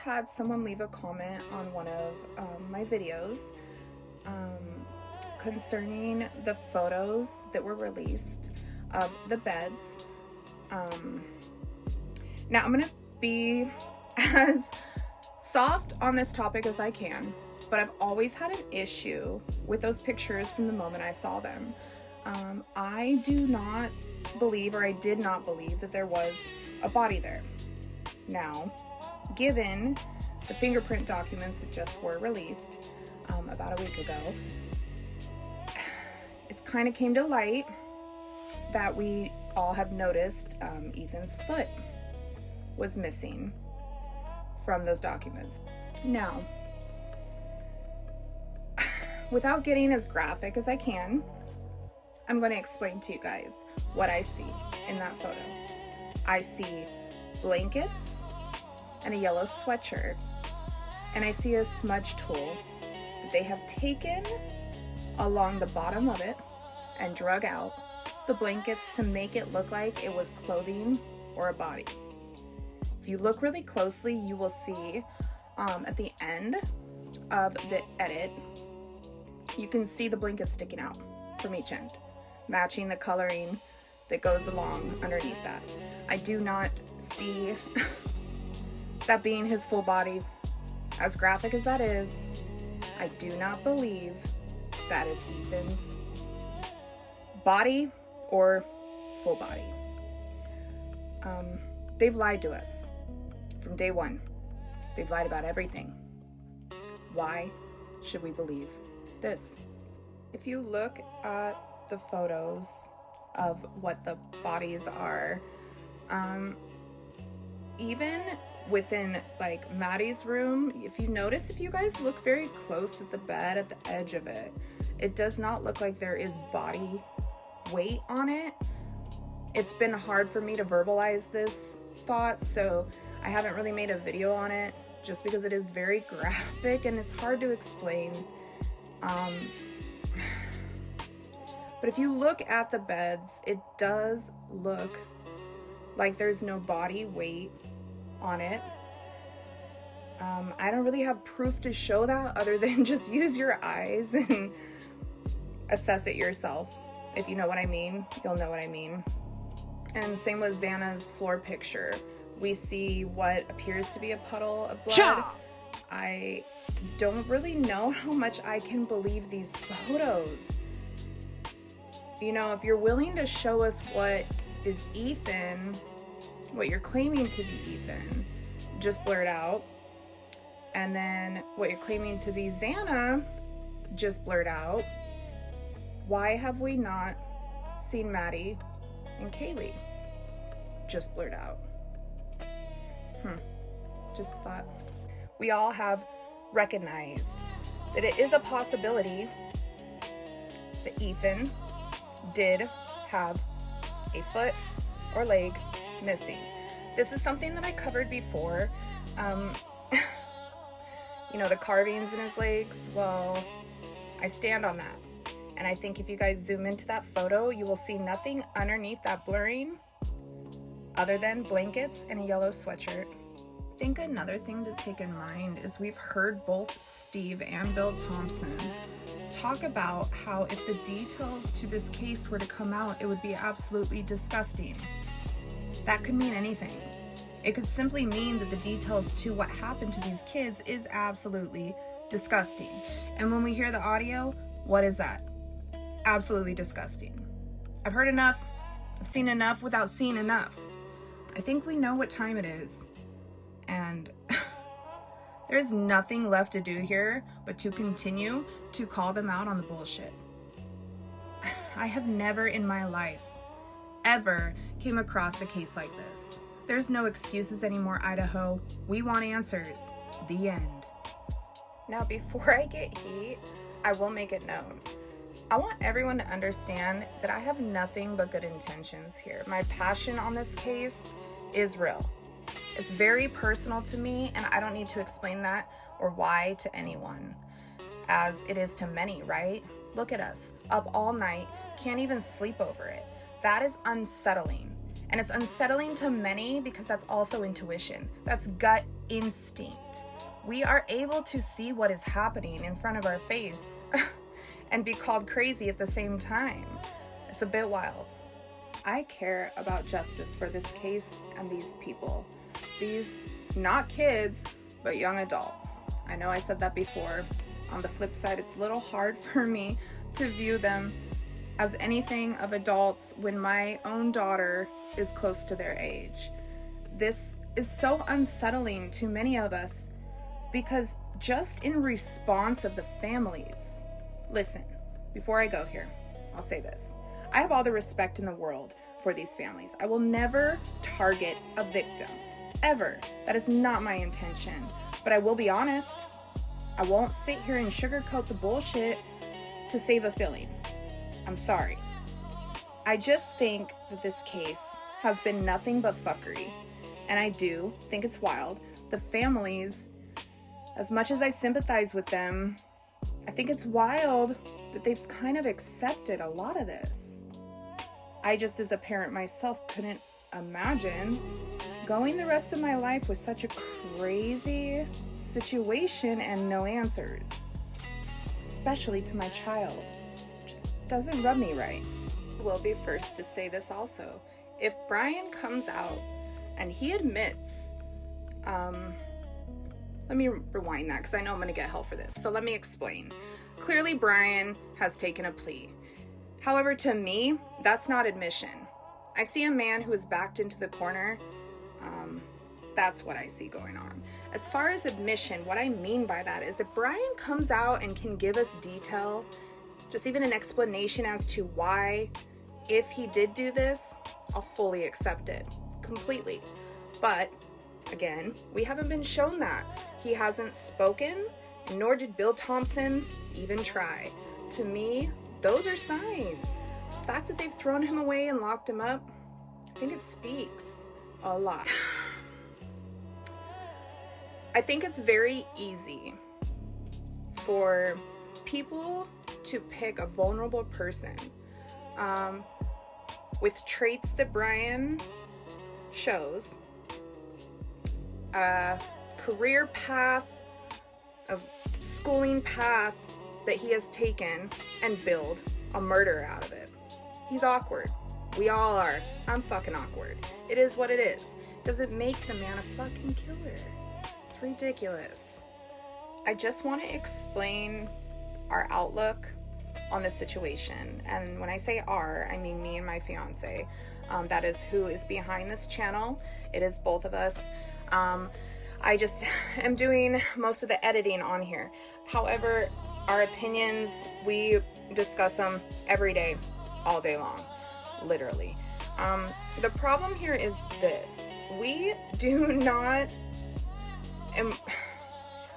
had someone leave a comment on one of my videos concerning the photos that were released of the beds. Now I'm gonna be as soft on this topic as I can, but I've always had an issue with those pictures from the moment I saw them. I do not believe, or I did not believe, that there was a body there. Now, given the fingerprint documents that just were released about a week ago, it's kind of came to light that we all have noticed Ethan's foot was missing from those documents. Now, without getting as graphic as I can, I'm going to explain to you guys what I see in that photo. I see blankets and a yellow sweatshirt, and I see a smudge tool that they have taken along the bottom of it and drug out the blankets to make it look like it was clothing or a body. If you look really closely, you will see at the end of the edit, you can see the blanket sticking out from each end, matching the coloring that goes along underneath that. I do not see that being his full body. As graphic as that is, I do not believe that is Ethan's body or full body. They've lied to us from day one. They've lied about everything. Why should we believe this? If you look at the photos of what the bodies are, even within like Maddie's room, if you notice, if you guys look very close at the bed, at the edge of it, it does not look like there is body weight on it. It's been hard for me to verbalize this thought, so I haven't really made a video on it, just because it is very graphic and it's hard to explain. But if you look at the beds, it does look like there's no body weight on it. I don't really have proof to show that other than just use your eyes and assess it yourself. If you know what I mean, you'll know what I mean. And same with Xana's floor picture. We see what appears to be a puddle of blood. Cha! I don't really know how much I can believe these photos. You know, if you're willing to show us what is Ethan, what you're claiming to be Ethan, just blurred out, and then what you're claiming to be Xana, just blurred out, why have we not seen Maddie and Kaylee? Just blurred out. Just thought. We all have recognized that it is a possibility that Ethan did have a foot or leg missing. This is something that I covered before. You know, the carvings in his legs, well, I stand on that. And I think if you guys zoom into that photo, you will see nothing underneath that blurring other than blankets and a yellow sweatshirt. I think another thing to take in mind is we've heard both Steve and Bill Thompson talk about how if the details to this case were to come out, it would be absolutely disgusting. That could mean anything. It could simply mean that the details to what happened to these kids is absolutely disgusting. And when we hear the audio, what is that? Absolutely disgusting. I've heard enough. I've seen enough without seeing enough. I think we know what time it is. And there's nothing left to do here but to continue to call them out on the bullshit. I have never in my life ever came across a case like this. There's no excuses anymore, Idaho. We want answers. The end. Now, before I get heat, I will make it known. I want everyone to understand that I have nothing but good intentions here. My passion on this case is real. It's very personal to me, and I don't need to explain that or why to anyone, as it is to many, right? Look at us, up all night, can't even sleep over it. That is unsettling. And it's unsettling to many because that's also intuition. That's gut instinct. We are able to see what is happening in front of our face and be called crazy at the same time. It's a bit wild. I care about justice for this case and these people. These, not kids, but young adults. I know I said that before. On the flip side, it's a little hard for me to view them as anything of adults when my own daughter is close to their age. This is so unsettling to many of us because just in response of the families, listen, before I go here, I'll say this. I have all the respect in the world for these families. I will never target a victim, ever. That is not my intention. But I will be honest, I won't sit here and sugarcoat the bullshit to save a feeling. I'm sorry. I just think that this case has been nothing but fuckery. And I do think it's wild. The families, as much as I sympathize with them, I think it's wild that they've kind of accepted a lot of this. I just, as a parent myself, couldn't imagine going the rest of my life with such a crazy situation and no answers, especially to my child. It just doesn't rub me right. I will be first to say this also. If Brian comes out and he admits, let me rewind that because I know I'm going to get hell for this. So let me explain. Clearly, Brian has taken a plea. However, to me, that's not admission. I see a man who is backed into the corner. That's what I see going on. As far as admission, what I mean by that is if Brian comes out and can give us detail, just even an explanation as to why, if he did do this, I'll fully accept it. Completely. But, again, we haven't been shown that. He hasn't spoken, nor did Bill Thompson even try. To me, those are signs. The fact that they've thrown him away and locked him up, I think it speaks a lot. I think it's very easy for people to pick a vulnerable person with traits that Brian shows, a career path, a schooling path that he has taken, and build a murder out of it. He's awkward. We all are. I'm fucking awkward. It is what it is. Doesn't make the man a fucking killer. It's ridiculous. I just want to explain our outlook on the situation. And when I say our, I mean me and my fiance. That is who is behind this channel. It is both of us. I just am doing most of the editing on here. However, our opinions, we discuss them every day, all day long, literally. The problem here is this. We do not,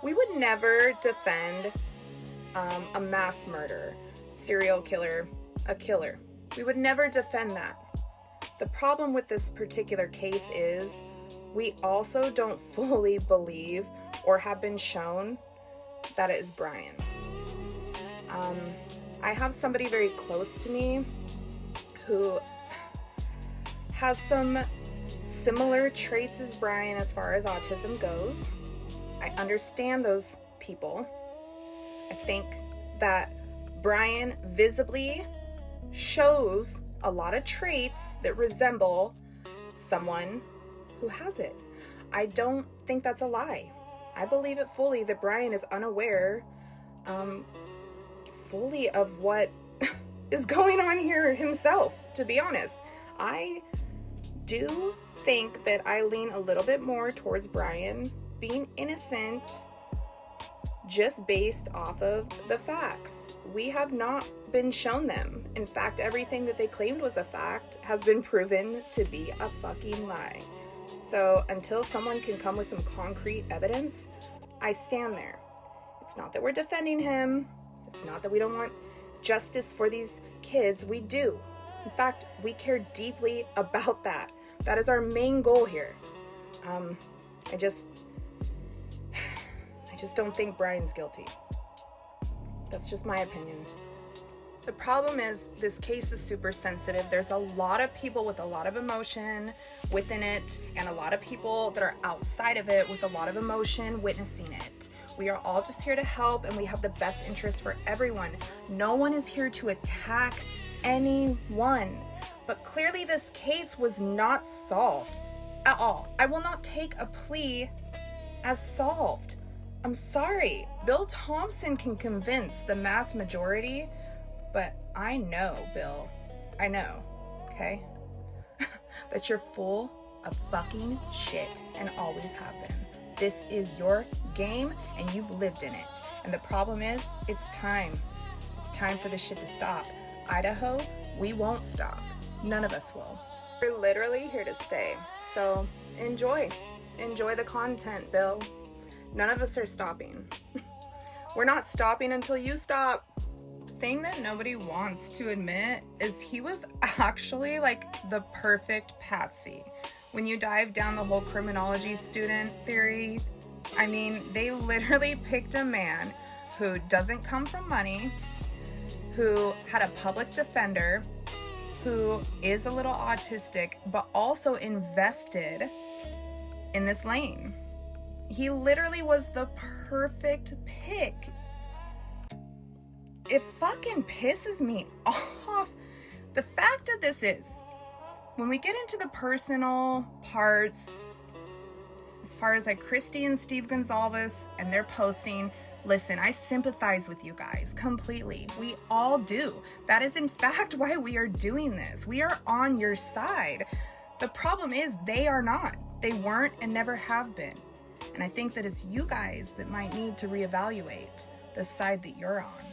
we would never defend a mass murder, serial killer, a killer. We would never defend that. The problem with this particular case is we also don't fully believe or have been shown that it is Brian. I have somebody very close to me who has some similar traits as Brian as far as autism goes. I understand those people. I think that Brian visibly shows a lot of traits that resemble someone who has it. I don't think that's a lie. I believe it fully that Brian is unaware fully of what is going on here himself, to be honest. I do think that I lean a little bit more towards Brian being innocent just based off of the facts. We have not been shown them. In fact, everything that they claimed was a fact has been proven to be a fucking lie. So until someone can come with some concrete evidence, I stand there. It's not that we're defending him. It's not that we don't want justice for these kids. We do. In fact, we care deeply about that. That is our main goal here. I just don't think Brian's guilty. That's just my opinion. The problem is this case is super sensitive. There's a lot of people with a lot of emotion within it, and a lot of people that are outside of it with a lot of emotion witnessing it. We are all just here to help, and we have the best interest for everyone. No one is here to attack anyone. But clearly this case was not solved at all. I will not take a plea as solved. I'm sorry. Bill Thompson can convince the mass majority, but I know, Bill. I know, okay? But you're full of fucking shit and always have been. This is your game and you've lived in it. And the problem is, it's time. It's time for this shit to stop. Idaho, we won't stop. None of us will. We're literally here to stay. So enjoy. Enjoy the content, Bill. None of us are stopping. We're not stopping until you stop. The thing that nobody wants to admit is he was actually like the perfect patsy. When you dive down the whole criminology student theory, I mean, they literally picked a man who doesn't come from money, who had a public defender, who is a little autistic, but also invested in this lane. He literally was the perfect pick. It fucking pisses me off. The fact of this is, when we get into the personal parts, as far as like Christy and Steve Gonzalez and their posting, listen, I sympathize with you guys completely. We all do. That is in fact why we are doing this. We are on your side. The problem is they are not. They weren't and never have been. And I think that it's you guys that might need to reevaluate the side that you're on.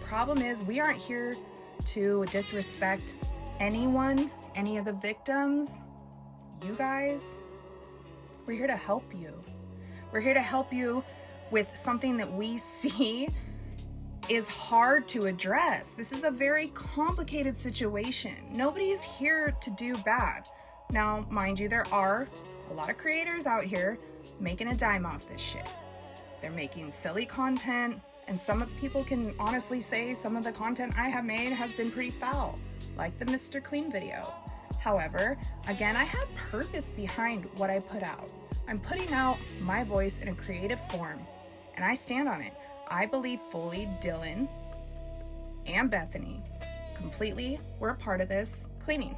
Problem is, we aren't here to disrespect anyone, any of the victims. You guys, we're here to help you. We're here to help you with something that we see is hard to address. This is a very complicated situation. Nobody is here to do bad. Now, mind you, there are a lot of creators out here making a dime off this shit. They're making silly content, and some people can honestly say some of the content I have made has been pretty foul, like the Mr. Clean video. However, again, I have purpose behind what I put out. I'm putting out my voice in a creative form, and I stand on it. I believe fully Dylan and Bethany completely were a part of this cleaning.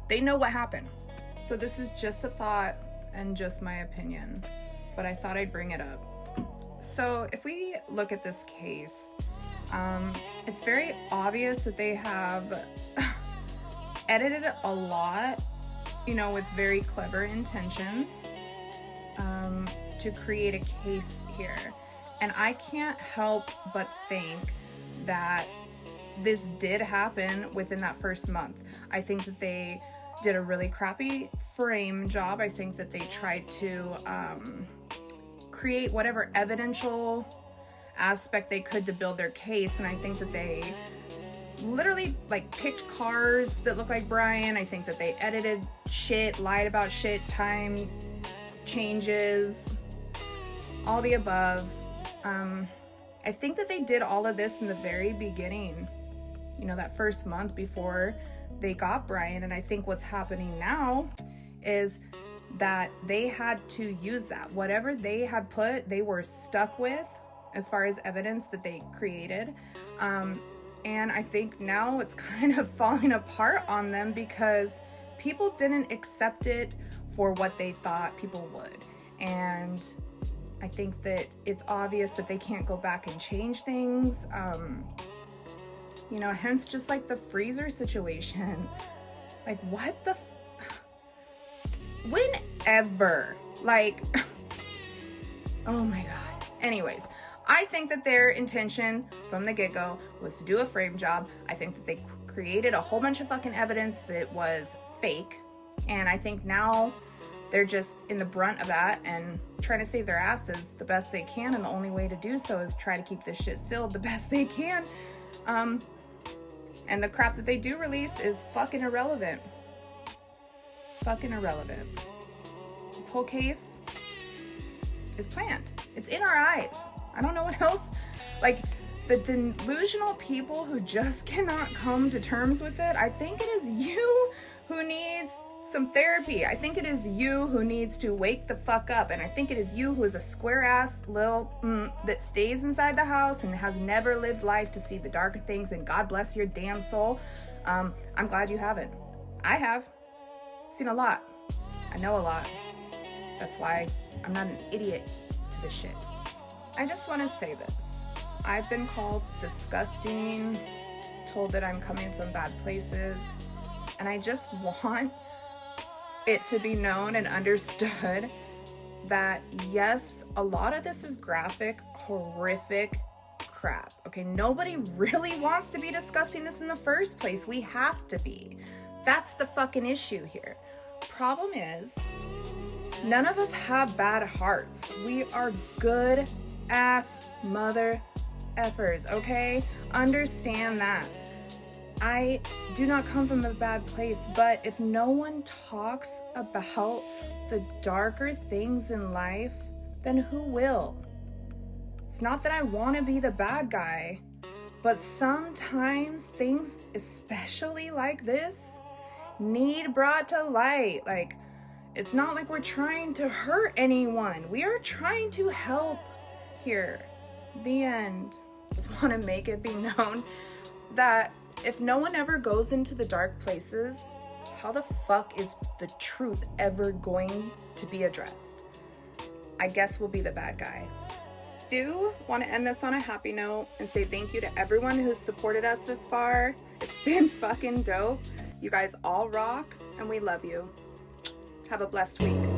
They know what happened. So this is just a thought and just my opinion, but I thought I'd bring it up. So if we look at this case, it's very obvious that they have edited a lot, with very clever intentions, to create a case here. And I can't help but think that this did happen within that first month. I think that they did a really crappy frame job. I think that they tried to create whatever evidential aspect they could to build their case, and I think that they literally picked cars that look like Brian. I think that they edited shit, lied about shit, time changes, all the above. I think that they did all of this in the very beginning, that first month before they got Brian. And I think what's happening now is that they had to use that. Whatever they had put, they were stuck with as far as evidence that they created. And I think now it's kind of falling apart on them because people didn't accept it for what they thought people would. And I think that it's obvious that they can't go back and change things. Hence just the freezer situation. What the whenever, oh my God. Anyways, I think that their intention from the get-go was to do a frame job. I think that they created a whole bunch of fucking evidence that was fake. And I think now they're just in the brunt of that and trying to save their asses the best they can. And the only way to do so is try to keep this shit sealed the best they can. And the crap that they do release is fucking irrelevant. Fucking irrelevant. This whole case is planned. It's in our eyes. I don't know what else. the delusional people who just cannot come to terms with it, I think it is you who needs some therapy. I think it is you who needs to wake the fuck up. And I think it is you who is a square ass little that stays inside the house and has never lived life to see the darker things. And God bless your damn soul. I'm glad you haven't. I have seen a lot. I know a lot. That's why I'm not an idiot to this shit. I just want to say this. I've been called disgusting, told that I'm coming from bad places, and I just want it to be known and understood that yes, a lot of this is graphic, horrific crap. Okay, nobody really wants to be discussing this in the first place. We have to be. That's the fucking issue here. Problem is, none of us have bad hearts. We are good ass mother effers, okay? Understand that. I do not come from a bad place, but if no one talks about the darker things in life, then who will? It's not that I want to be the bad guy, but sometimes things, especially like this, need brought to light. Like, it's not like we're trying to hurt anyone. We are trying to help here. The end. Just want to make it be known that if no one ever goes into the dark places, how the fuck is the truth ever going to be addressed? I guess we'll be the bad guy. Do want to end this on a happy note and say thank you to everyone who's supported us this far. It's been fucking dope. You guys all rock and we love you. Have a blessed week.